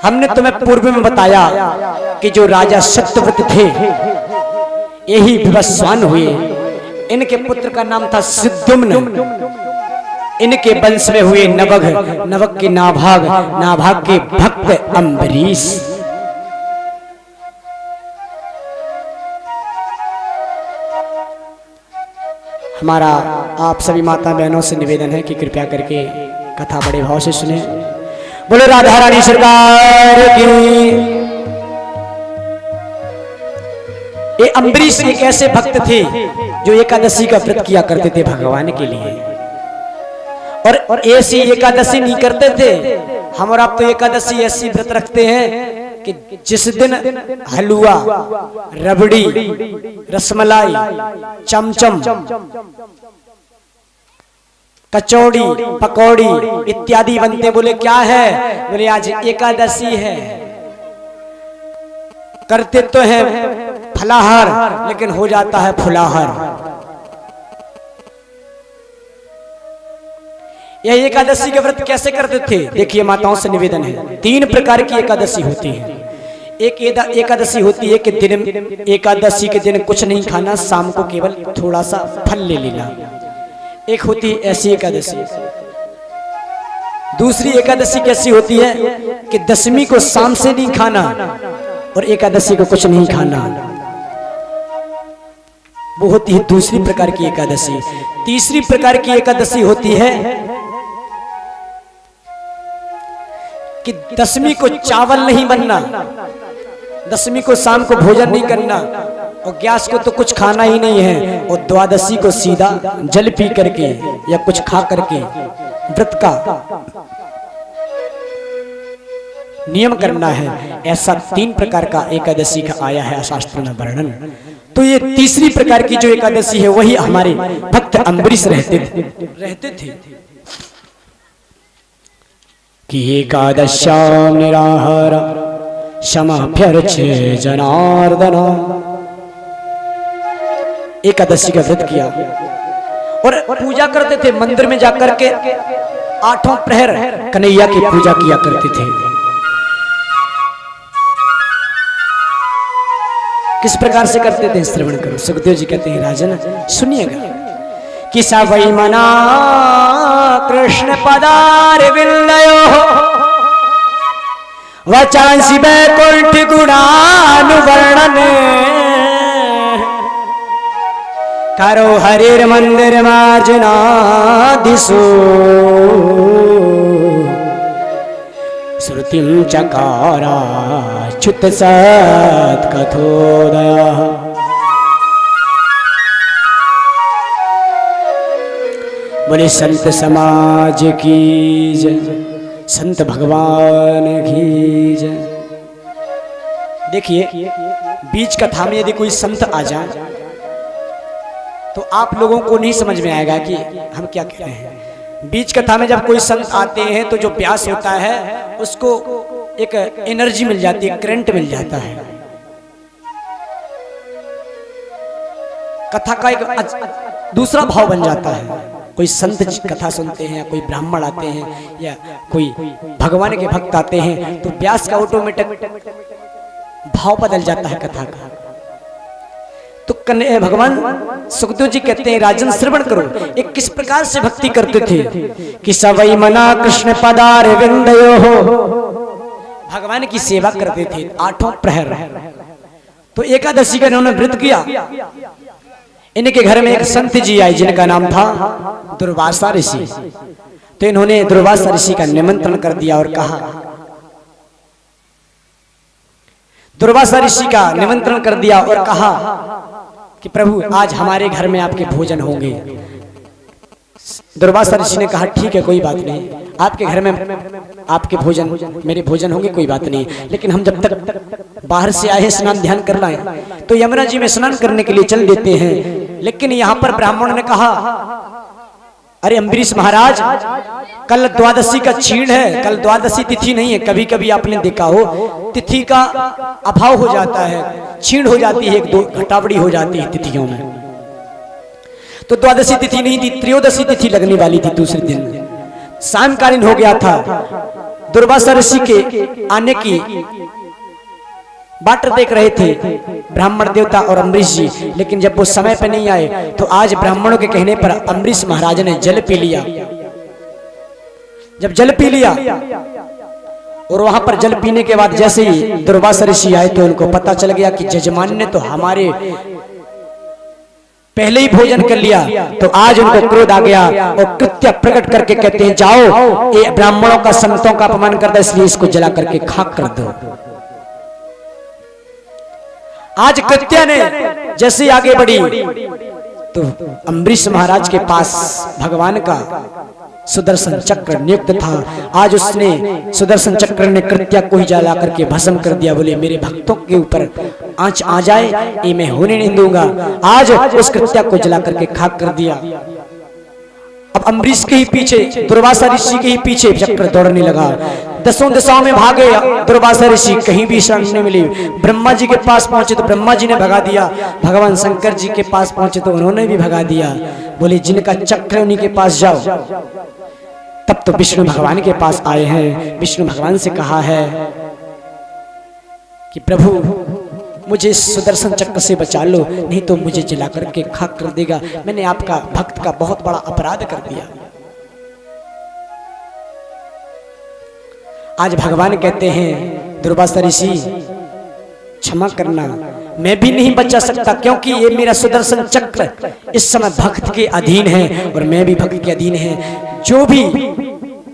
हमने तुम्हें पूर्व में बताया कि जो राजा सत्यव्रत थे यही विवस्वान हुए। इनके पुत्र का नाम था सिद्धुम्न। इनके वंश में हुए नवघ, नवघ के नाभाग, नाभाग के भक्त अम्बरीश। हमारा आप सभी माता बहनों से निवेदन है कि कृपया करके कथा बड़े भाव से सुने। बोलो राधा रानी सरकार की। ये अम्बरीश एक ऐसे भक्त थे जो एकादशी का व्रत किया करते थे भगवान के लिए, और ऐसी एकादशी नहीं करते थे। हम और आप तो एकादशी ऐसी व्रत रखते हैं कि जिस दिन हलवा, रबड़ी, रसमलाई, चमचम, कचौड़ी, पकौड़ी इत्यादि बनते। बोले क्या है? बोले आज एकादशी है। करते तो है फलाहार लेकिन हो जाता है फुलाहार। यह एकादशी के व्रत कैसे करते थे? देखिए माताओं से निवेदन है, 3 प्रकार की एकादशी होती है। एक एकादशी होती है कि दिन एकादशी के दिन कुछ नहीं खाना, शाम को केवल थोड़ा सा फल ले लेना। एक होती है ऐसी एकादशी। दूसरी एकादशी कैसी होती है कि दशमी को शाम से नहीं खाना और एकादशी को कुछ नहीं खाना। वो होती है दूसरी प्रकार की एकादशी। तीसरी प्रकार की एकादशी होती है कि दशमी को चावल नहीं बनना, दशमी को शाम को भोजन नहीं करना और गैस को तो कुछ खाना ही नहीं है, और द्वादशी को सीधा जल पी करके या कुछ खा करके व्रत का नियम करना है। ऐसा 3 प्रकार का एकादशी का आया है शास्त्र में वर्णन। तो ये तीसरी प्रकार की जो एकादशी है वही हमारे भक्त अम्बरीश रहते थे कि एकादश्याम निराहार क्षमाभ्यर्चे जनार्दन। एकादशी का व्रत किया और पूजा करते थे। मंदिर में जाकर के 8 प्रहर कन्हैया की पूजा किया करते थे। किस प्रकार से करते थे श्रवण करो। सुखदेव जी कहते हैं राजन सुनिएगा कि सवै मना कृष्ण पदार विलयो वचांसि वैकुंठ गुणानुवर्णन करो हरिर मंदिर मार्जना दिशो श्रुतिम चकारा च्युत सत कथोदया। बोले संत समाज की जय, संत भगवान की जय। देखिए बीच कथा में यदि कोई संत आ जाए तो आप लोगों को नहीं समझ में आएगा कि हम क्या कह रहे हैं। बीच कथा में जब कोई संत आते हैं तो जो व्यास होता है उसको एक एनर्जी मिल जाती है, करंट मिल जाता है। कथा का एक दूसरा भाव बन जाता है। कोई संत कथा सुनते हैं, कोई ब्राह्मण आते हैं या कोई भगवान के भक्त आते हैं तो व्यास का ऑटोमेटिक भाव बदल जाता है कथा का। तो भगवान सुखदेव जी कहते हैं राजन श्रवण करो एक किस प्रकार से भक्ति करते थे कि सवै मना कृष्ण पदार विंदयो हो। भगवान की सेवा करते थे 8 प्रहर। तो एकादशी का इन्होंने व्रत किया। इनके घर में एक संत जी आए जिनका नाम था दुर्वासा ऋषि। तो इन्होंने दुर्वासा ऋषि का निमंत्रण कर दिया और कहा, दुर्वासा ऋषि का निमंत्रण कर दिया और कहा कि प्रभु आज हमारे घर में आपके भोजन होंगे। दुर्वासा ऋषि ने कहा ठीक है कोई बात नहीं, आपके घर में आपके भोजन मेरे भोजन होंगे कोई बात नहीं, लेकिन हम जब तक बाहर से आए स्नान ध्यान करना है तो यमुना जी में स्नान करने के लिए चल देते हैं। लेकिन यहाँ पर ब्राह्मण ने कहा अरे अम्बरीश महाराज कल द्वादशी का क्षीण है, कल द्वादशी तिथि नहीं है। कभी कभी आपने देखा हो तिथि का अभाव हो जाता है, क्षीण हो जाती है, 1-2 घटावड़ी हो जाती है तिथियों में। तो द्वादशी तिथि नहीं थी, त्रयोदशी तिथि लगने वाली थी। दूसरे दिन सायंकालीन हो गया था, दुर्वासा ऋषि के आने की बाट देख रहे थे ब्राह्मण देवता और अम्बरीश जी, लेकिन जब वो समय पे नहीं आए तो आज ब्राह्मणों के कहने पर अम्बरीश महाराज ने जल पी लिया। जब जल पी लिया और वहां पर जल पीने के बाद जैसे ही दुर्वासा ऋषि आए तो उनको पता चल गया कि जजमान ने तो हमारे पहले ही भोजन कर लिया। तो आज उनको क्रोध आ गया और कृत्य प्रकट करके कहते हैं जाओ, ये ब्राह्मणों का संतों का अपमान करता, इसलिए इसको जला करके खाक कर दो। आज कृत्या ने जैसे आगे बढ़ी तो अम्बरीश महाराज के पास भगवान का सुदर्शन चक्र नियुक्त था। आज उसने सुदर्शन चक्र ने कृत्या को ही जला करके भस्म कर दिया। बोले मेरे भक्तों के ऊपर आंच आ जाए ये मैं होने नहीं दूंगा। आज उस कृत्या को जला करके खाक कर दिया। अब अम्बरीश के ही पीछे, दुर्वासा ऋषि के ही पीछे चक्र दौड़ने लगा। दसों दिशाओं में भागे दुर्वासा ऋषि, कहीं भी शरण नहीं मिली। ब्रह्मा जी के पास पहुंचे तो ब्रह्मा जी ने भगा दिया। भगवान शंकर जी के पास पहुंचे तो उन्होंने भी भगा दिया। बोले जिनका चक्र उन्हीं के पास जाओ। तब तो विष्णु भगवान के पास आए हैं। विष्णु भगवान से कहा है कि प्रभु मुझे इस सुदर्शन चक्र से बचा लो, नहीं तो मुझे जला करके खाक कर देगा। मैंने आपका भक्त का बहुत बड़ा अपराध कर दिया। आज भगवान कहते हैं दुर्वासा ऋषि क्षमा करना, मैं भी नहीं बचा सकता क्योंकि ये मेरा सुदर्शन चक्र इस समय भक्त के अधीन है और मैं भी भक्त के अधीन है। जो भी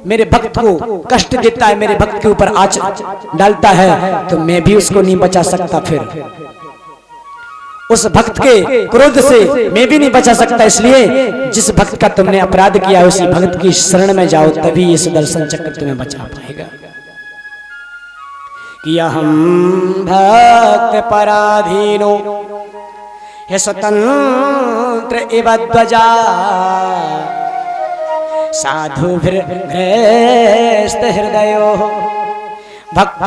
मेरे भक्त को कष्ट देता है, मेरे भक्त के ऊपर आँच डालता है, तो मैं भी उसको नहीं बचा सकता। फिर उस भक्त के क्रोध से मैं भी नहीं बचा सकता। इसलिए जिस भक्त का तुमने अपराध किया उसी भक्त की शरण में जाओ, तभी ये सुदर्शन चक्र तुम्हें बचा पाएगा। कि अहम भक्त पराधीनो हे स्वतंत्र इव ध्वजा साधु भ्रष्ट हृदयो भक्त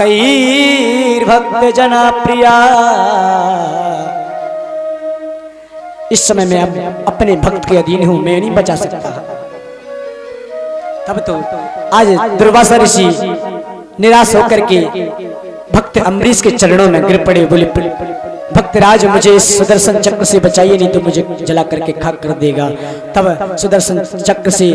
जना प्रिया। इस समय मैं अपने भक्त के अधीन हूं, मैं नहीं बचा सकता। तब तो आज दुर्वासा ऋषि निराश होकर के भक्त अम्बरीश के चरणों में गिर पड़े। बोले भक्तराज मुझे इस सुदर्शन चक्र से बचाइए, नहीं तो मुझे जला करके खाक कर देगा। तब सुदर्शन चक्र से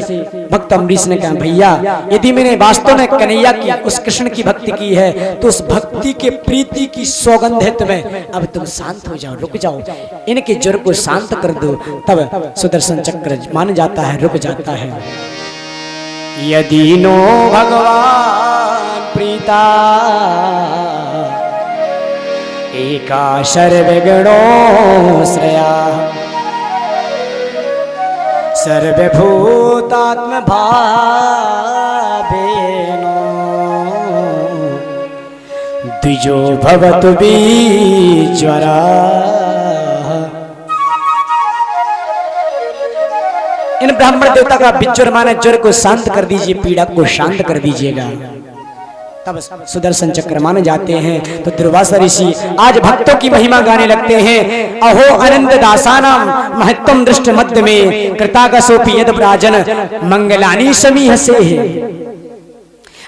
भक्त अम्बरीश ने कहा भैया यदि मैंने वास्तव में कन्हैया की उस कृष्ण की भक्ति की है तो उस भक्ति के प्रीति की सौगंध है तुम्हें। अब तुम शांत हो जाओ, रुक जाओ, इनके ज्वर को शांत कर दो। तब सुदर्शन चक्र मान जाता है, रुक जाता है। यदि नो भगवान प्रीता एका सर्वगुणो श्रेया सर्वभूतात्म भावेनो द्विजो भवतु बीज्वरा। इन ब्राह्मण देवता का बिज्वर माने ज्वर को शांत कर दीजिए, पीड़ा को शांत कर दीजिएगा। तब सुदर्शन चक्र माने जाते हैं। तो दुर्वासा ऋषि आज भक्तों की महिमा गाने लगते हैं। अहो अनंत दासानाम महत्तम दृष्ट मध्य में कृतागसोपि यद राजन मंगलानी समी हसे।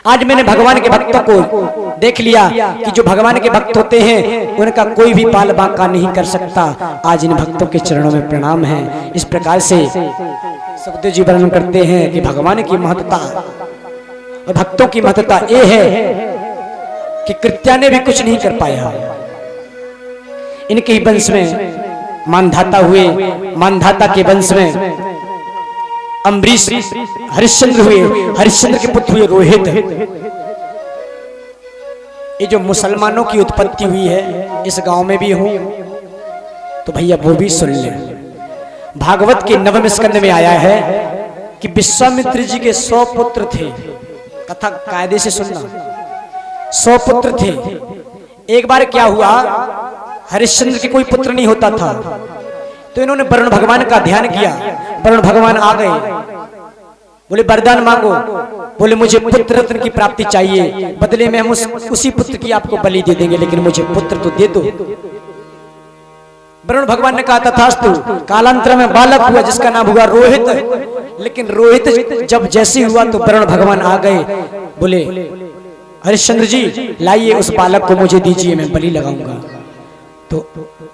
आज मैंने भगवान के भक्तों को देख लिया कि जो भगवान के भक्त होते हैं उनका कोई भी बाल बांका नहीं कर सकता। आज इन भक्तों के चरणों में प्रणाम है। इस प्रकार से सुखदेव जी वर्णन करते हैं कि भगवान की महत्ता और भक्तों की महत्ता ये है कि कृत्या ने भी कुछ नहीं कर पाया। इनके ही वंश में मानधाता हुए, मानधाता के वंश में अम्बरीश हरिश्चंद्र हुए, हरिश्चंद्र के पुत्र हुए रोहित। ये जो मुसलमानों की उत्पत्ति हुई है इस गांव में भी हूं तो भैया वो भी सुन ले। भागवत के नवम स्कंद में आया है कि विश्वामित्र जी के 100 पुत्र थे। कथा कायदे से सुनना, 100 पुत्र थे। एक बार क्या हुआ, हरिश्चंद्र के कोई पुत्र नहीं होता था तो इन्होंने वरुण भगवान का ध्यान किया। वरुण भगवान आ गए, बोले वरदान मांगो। बोले मुझे पुत्र रत्न की प्राप्ति चाहिए, बदले में हम उसी पुत्र की आपको बलि दे देंगे, लेकिन मुझे पुत्र तो दे दो। वरुण भगवान ने कहा तथास्तु। कालांतर में बालक हुआ जिसका नाम हुआ रोहित। लेकिन रोहित जब जैसे हुआ तो वरुण भगवान आ गए, बोले हरिश्चंद्र जी लाइए उस बालक को मुझे दीजिए, मैं बलि लगाऊंगा। तो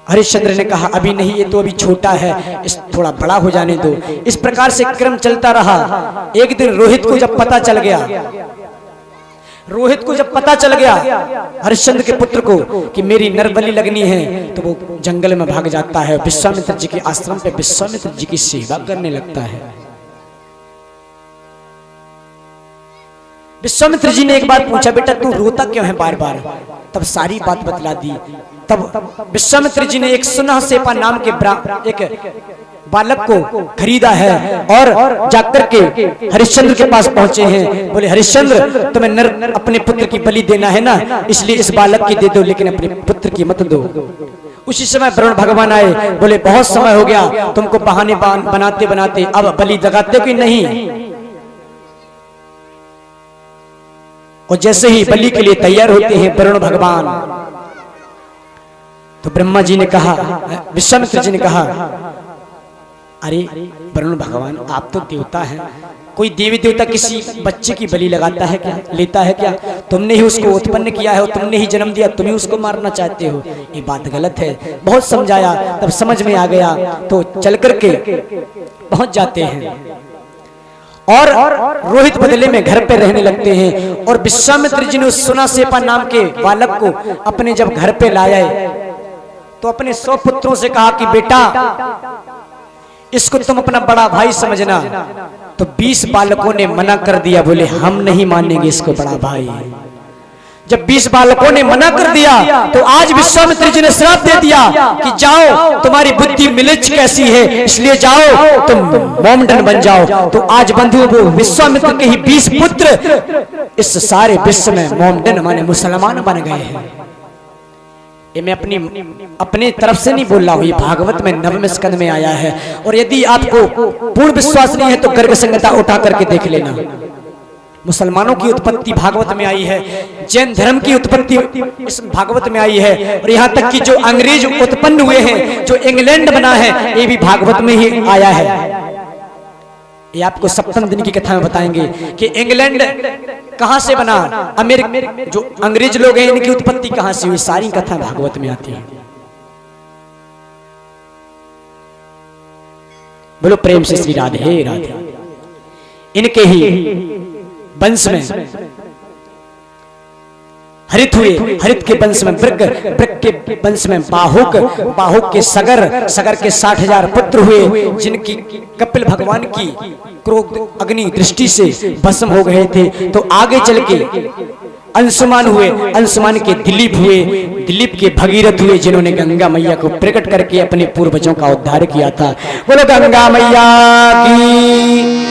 हरिश्चंद्र ने कहा अभी नहीं, ये तो अभी छोटा है, इस थोड़ा बड़ा हो जाने दो। इस प्रकार से क्रम चलता रहा। एक दिन रोहित को जब पता चल गया, हरिश्चंद्र के पुत्र को कि मेरी नरबलि लगनी है, तो वो जंगल में भाग जाता है, विश्वामित्र जी के आश्रम पे विश्वामित्र जी की सेवा करने लगता है। विश्वामित्र जी ने एक बार पूछा, बेटा तू रोता क्यों है बार बार? तब सारी बात बतला दी। तब विश्वामित्र जी ने एक सुनहसेपा नाम के एक बालक को खरीदा है और जाकर के हरिश्चंद्र के पास पहुंचे हैं। बोले हरिश्चंद्र तुम्हें अपने पुत्र की बलि देना है ना, इसलिए इस बालक की दे दो, लेकिन अपने पुत्र की मत दो। उसी समय वरुण भगवान आए, बोले बहुत समय हो गया तुमको बहाने बनाते बनाते, अब बलि लगाते कि नहीं? और जैसे ही बलि के लिए तैयार होते हैं वरुण भगवान, तो ब्रह्मा जी ने कहा, विश्वामित्र जी ने कहा, अरे वरुण भगवान आप तो देवता हैं, कोई देवी देवता किसी बच्चे की बलि लगाता है क्या, लेता है क्या? तुमने ही उसको उत्पन्न किया है और तुमने ही जन्म दिया, तुम ही उसको मारना चाहते हो, ये बात गलत है। बहुत समझाया, तब समझ में आ गया, तो चल करके पहुंच जाते हैं और रोहित बदले में घर पे रहने लगते हैं। और विश्वामित्र जी ने उस सुनहसेपा नाम के बालक को अपने जब घर पे लाया, तो अपने 100 पुत्रों से कहा कि बेटा इसको तुम अपना बड़ा भाई समझना। तो 20 बालकों ने मना कर दिया, बोले हम नहीं मानेंगे इसको बड़ा भाई। जब 20 बालकों ने मना कर दिया, तो आज विश्वामित्र जी ने श्राप दे दिया कि जाओ तुम्हारी बुद्धि मिलिच कैसी है, इसलिए जाओ तुम मोमडन बन जाओ। तो आज बंधु वो विश्वामित्र के ही 20 पुत्र इस सारे विश्व में मोमडन माने मुसलमान बन गए हैं। ये मैं अपने तरफ से नहीं बोल रहा हूँ, ये भागवत में 9वें स्कंद में आया है। और यदि आपको पूर्ण विश्वास नहीं है तो गर्ग संहिता उठा करके देख लेना। मुसलमानों की उत्पत्ति भागवत में आई है, जैन धर्म की उत्पत्ति इस भागवत में आई है, और यहाँ तक कि जो अंग्रेज उत्पन्न हुए हैं, जो इंग्लैंड बना है, ये भी भागवत में ही आया है। ये आपको सप्तम दिन की कथा में बताएंगे कि इंग्लैंड कहां से बना, अमेरिका जो अंग्रेज लोग हैं इनकी उत्पत्ति कहां से हुई, सारी कथा भागवत में आती है। बोलो प्रेम से श्री राधे राधे। इनके ही वंश में हरित हुए, हरित के वंश में वृक, वृक के वंश में बाहुक, बाहुक के सगर, सगर के 60,000 पुत्र हुए, जिनकी कपिल भगवान की क्रोध अग्नि दृष्टि से भस्म हो गए थे। तो आगे चल के अंशुमान हुए, अंशुमान के दिलीप हुए, दिलीप के भगीरथ हुए, जिन्होंने गंगा मैया को प्रकट करके अपने पूर्वजों का उद्धार किया था। बोलो गंगा मैया की।